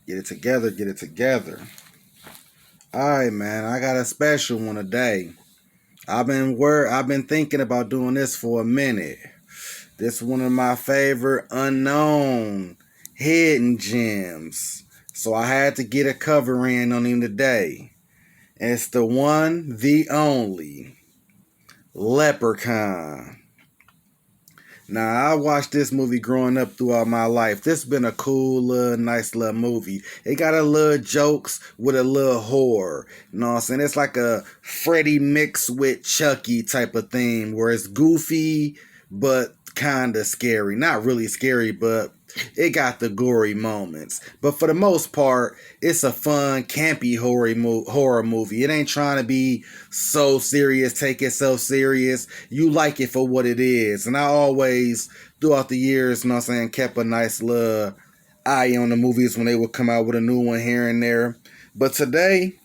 Get it together, get it together. Alright, man, I got a special one today. I've been thinking about doing this for a minute. This is one of my favorite unknown hidden gems. So I had to get a cover in on him today. And it's the one, the only Leprechaun. Now, I watched this movie growing up throughout my life. This been a cool, nice little movie. It got a little jokes with a little horror. You know what I'm saying? It's like a Freddy mixed with Chucky type of thing, where it's goofy, but kind of scary. Not really scary, but it got the gory moments. But for the most part, it's a fun, campy horror movie. It ain't trying to be so serious, take itself serious. You like it for what it is. And I always, throughout the years, you know what I'm saying, kept a nice little eye on the movies when they would come out with a new one here and there. But today,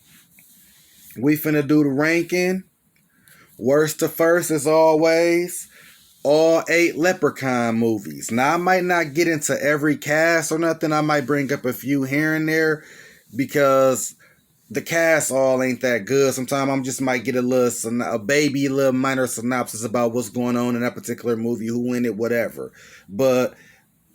we finna do the ranking. Worst to first, as always. All 8 Leprechaun movies. Now, I might not get into every cast or nothing. I might bring up a few here and there because the cast all ain't that good. Sometimes I just might get a little minor synopsis about what's going on in that particular movie, who in it, whatever. But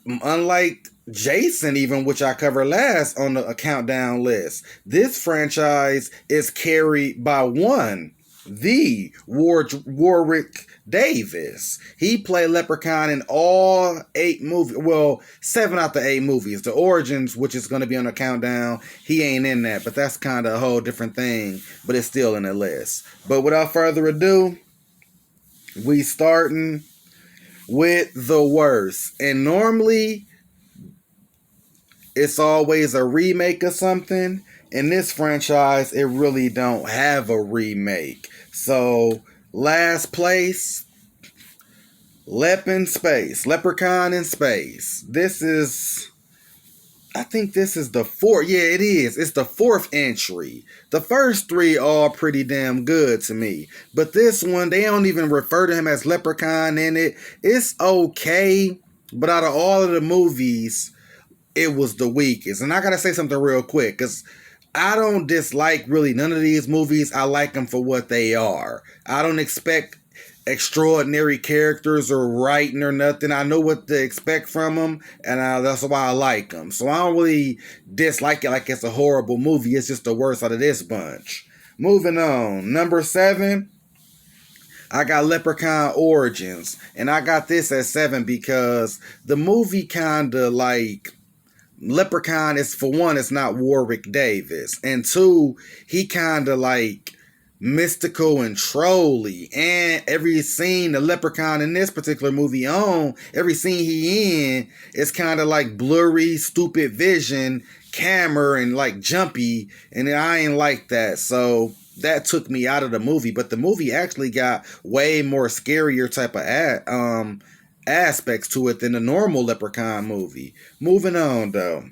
unlike Jason, even, which I covered last on the countdown list, this franchise is carried by one, the Warwick Davis. He played Leprechaun in all 8 movies. Well, 7 out the 8 movies. The Origins, which is going to be on the countdown, he ain't in that. But that's kind of a whole different thing. But it's still in the list. But without further ado, we starting with the worst. And normally, it's always a remake of something. In this franchise, it really don't have a remake. So, last place, Leprechaun in Space. I think this is the 4th. Yeah, it is. It's the 4th entry. The first 3 are pretty damn good to me. But this one, they don't even refer to him as Leprechaun in it. It's okay. But out of all of the movies, it was the weakest. And I gotta say something real quick, because I don't dislike really none of these movies. I like them for what they are. I don't expect extraordinary characters or writing or nothing. I know what to expect from them, and that's why I like them. So I don't really dislike it like it's a horrible movie. It's just the worst out of this bunch. Moving on. Number 7, I got Leprechaun Origins. And I got this at 7 because the movie kind of like... Leprechaun is, for one, it's not Warwick Davis. And 2, he kind of like mystical and trolly. And every scene the Leprechaun in this particular movie every scene he in is kind of like blurry, stupid vision, camera, and like jumpy. And I ain't like that. So that took me out of the movie. But the movie actually got way more scarier type of aspects to it than the normal Leprechaun movie. Moving on, though.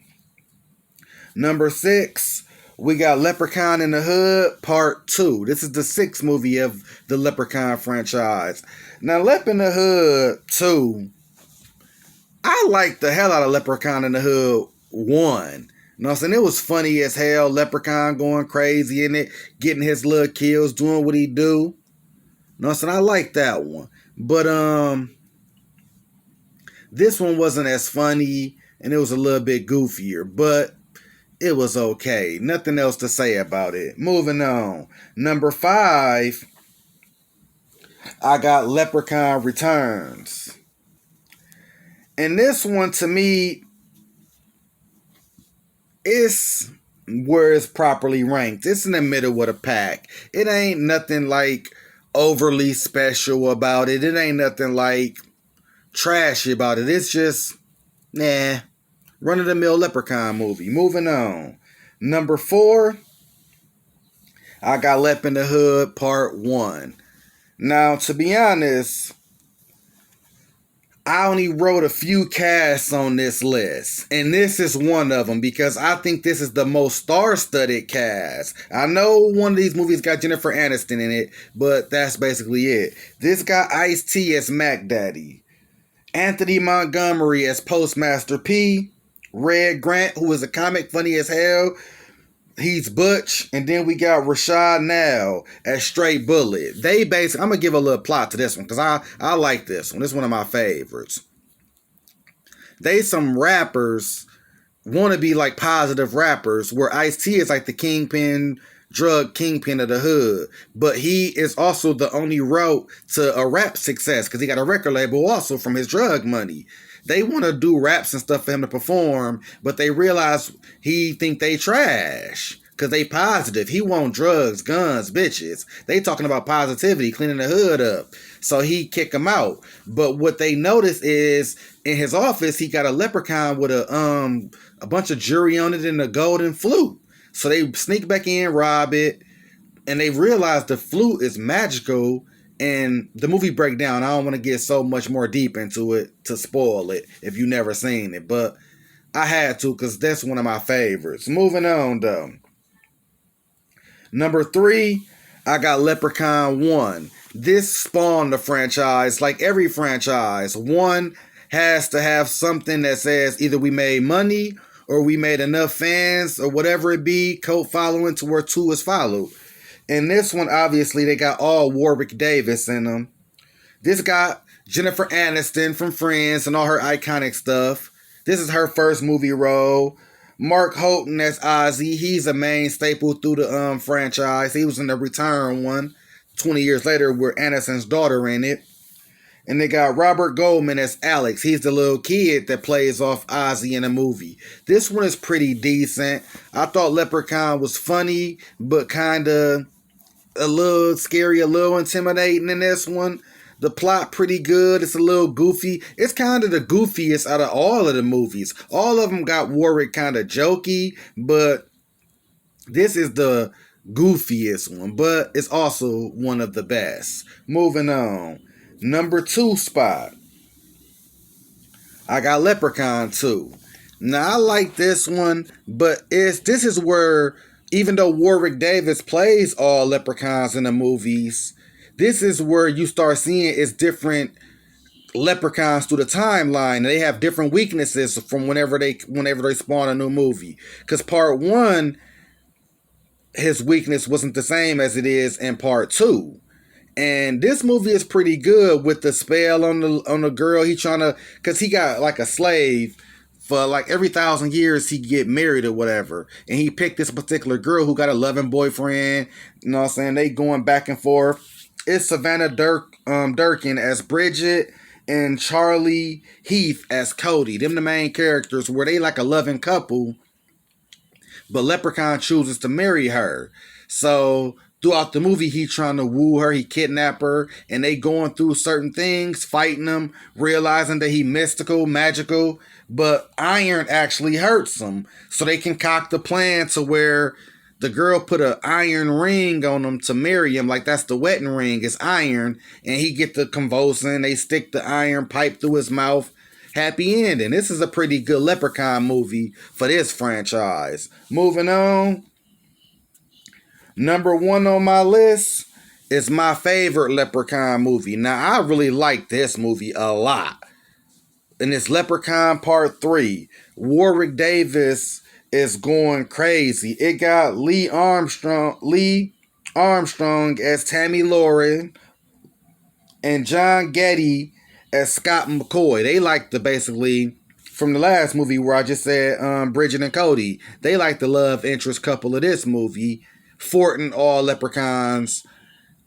Number 6, we got Leprechaun in the Hood Part 2. This is the 6th movie of the Leprechaun franchise. Now, Lep in the Hood 2, I liked the hell out of Leprechaun in the Hood 1. You know what I'm saying? It was funny as hell. Leprechaun going crazy in it, getting his little kills, doing what he do. You know what I'm saying? I like that one. But, this one wasn't as funny, and it was a little bit goofier, but it was okay. Nothing else to say about it. Moving on. Number 5, I got Leprechaun Returns. And this one, to me, is where it's properly ranked. It's in the middle of the pack. It ain't nothing like overly special about it. It ain't nothing like trashy about it. It's just, run-of-the-mill Leprechaun movie. Moving on. Number 4, I got Lep in the Hood Part 1. Now, to be honest, I only wrote a few casts on this list, and this is one of them because I think this is the most star-studded cast. I know one of these movies got Jennifer Aniston in it, but that's basically it. This got Ice-T as Mac Daddy, Anthony Montgomery as Postmaster P, Red Grant, who is a comic funny as hell. He's Butch, and then we got Rashad Now as Straight Bullet. They basically, I'm gonna give a little plot to this one because I like this one. This is one of my favorites. They some rappers want to be like positive rappers, where Ice-T is like the kingpin, drug kingpin of the hood, but he is also the only road to a rap success because he got a record label also from his drug money. They want to do raps and stuff for him to perform, but they realize he think they trash because they positive. He want drugs, guns, bitches. They talking about positivity, cleaning the hood up. So he kick him out. But what they notice is in his office, he got a leprechaun with a bunch of jewelry on it and a golden flute. So they sneak back in, rob it, and they realize the flute is magical. And the movie breakdown, I don't want to get so much more deep into it to spoil it if you never seen it, but I had to because that's one of my favorites. Moving on though. Number 3, I got Leprechaun 1. This spawned the franchise. Like every franchise, 1 has to have something that says either we made money or we made enough fans or whatever it be, cult following to where 2 is followed. In this one, obviously, they got all Warwick Davis in them. This got Jennifer Aniston from Friends and all her iconic stuff. This is her first movie role. Mark Houghton as Ozzy. He's a main staple through the franchise. He was in the Return one 20 years later with Aniston's daughter in it. And they got Robert Goldman as Alex. He's the little kid that plays off Ozzy in a movie. This one is pretty decent. I thought Leprechaun was funny, but kind of a little scary, a little intimidating in this one. The plot pretty good. It's a little goofy. It's kind of the goofiest out of all of the movies. All of them got Warwick kind of jokey, but this is the goofiest one, but it's also one of the best. Moving on. Number 2 spot. I got Leprechaun 2. Now I like this one, but this is where, even though Warwick Davis plays all leprechauns in the movies, this is where you start seeing it's different leprechauns through the timeline. They have different weaknesses from whenever they spawn a new movie. Because part 1, his weakness wasn't the same as it is in part 2. And this movie is pretty good with the spell on the girl. He trying to, because he got like a slave for like every 1,000 years he get married or whatever. And he picked this particular girl who got a loving boyfriend. You know what I'm saying? They going back and forth. It's Savannah Durkin as Bridget and Charlie Heath as Cody. Them the main characters where they like a loving couple. But Leprechaun chooses to marry her. So throughout the movie, he trying to woo her, he kidnap her, and they going through certain things, fighting him, realizing that he mystical, magical, but iron actually hurts him. So they concoct a plan to where the girl put an iron ring on him to marry him, like that's the wedding ring, it's iron, and he get the convulsing, they stick the iron pipe through his mouth. Happy ending. This is a pretty good Leprechaun movie for this franchise. Moving on. Number 1 on my list is my favorite Leprechaun movie. Now, I really like this movie a lot. And it's Leprechaun Part 3. Warwick Davis is going crazy. It got Lee Armstrong as Tammy Lauren and John Getty as Scott McCoy. They like the basically, from the last movie where I just said Bridget and Cody, they like the love interest couple of this movie, thwarting all Leprechaun's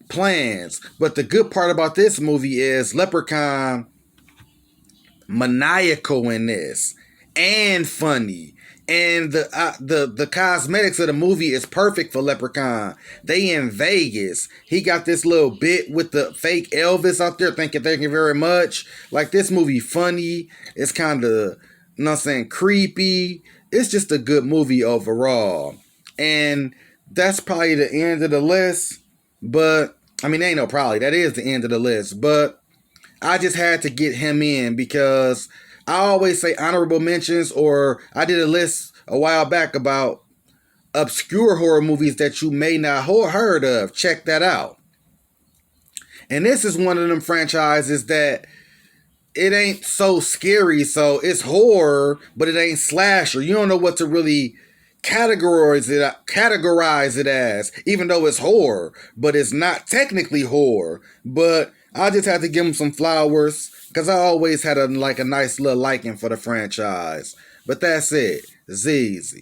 plans. But the good part about this movie is Leprechaun maniacal in this and funny. And the cosmetics of the movie is perfect for Leprechaun. They in Vegas. He got this little bit with the fake Elvis out there. Thank you very much. Like, this movie funny. It's kind of, you know what I'm saying, creepy. It's just a good movie overall. And that's probably the end of the list. But, I mean, ain't no probably. That is the end of the list. But I just had to get him in because I always say honorable mentions, or I did a list a while back about obscure horror movies that you may not have heard of. Check that out. And this is one of them franchises that it ain't so scary, so it's horror, but it ain't slasher. You don't know what to really categorize it as, even though it's horror, but it's not technically horror. But I just had to give him some flowers because I always had a nice little liking for the franchise. But that's it. ZZ.